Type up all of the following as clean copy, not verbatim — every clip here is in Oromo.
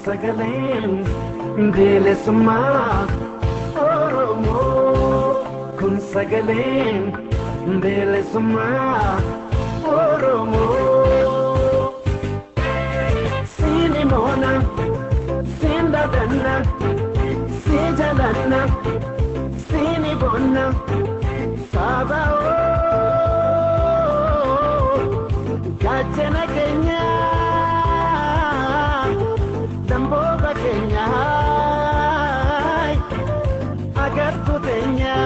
sagaleen bilisummaa Oromoo kun sagaleen bilisummaa Oromoo Sini moona sin dadanna si jalanna sini bonna Sabao Gachana Kenya Damboga Kenya Agartu Kenya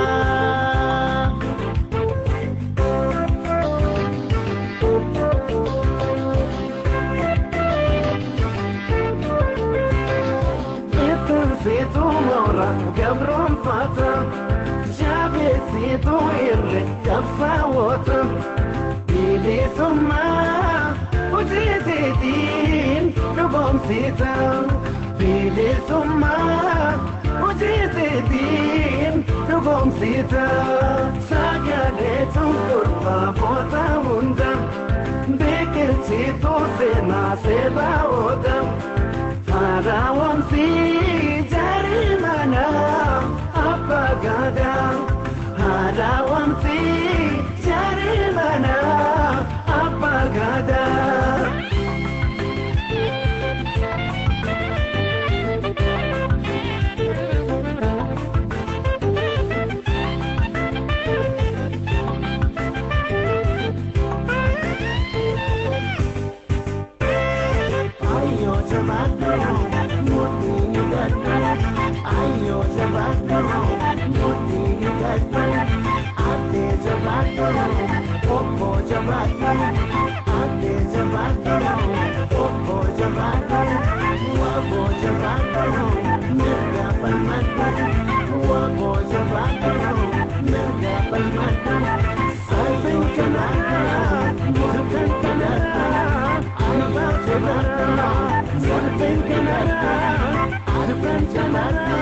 Itu situ mora Gabron Fata Jabe situ irre Kapsawota Bilisummaa Ujizitiin Nubom sitaa Bilisummaa Ujizitiin Nubom sitaa Sagalee tunkurfa boota hunda Biqilchitu seenaa seebaa ooda Haaraawamsi jarimana Abbaa Gadaa Haaraawamsi jarimana Abbaa Gadaa Ayo jabatno mutini gatna Ayo jabatno mutini gatna Ate jabatno Oppo jabatno Ate jabatno Oppo jabatno Wabo jabatno Mirga palmatno Wabo jabatno Mirga palmatno Salvin kanata Murkan kanata Alba jabatno Salvin kanata Arban jabatno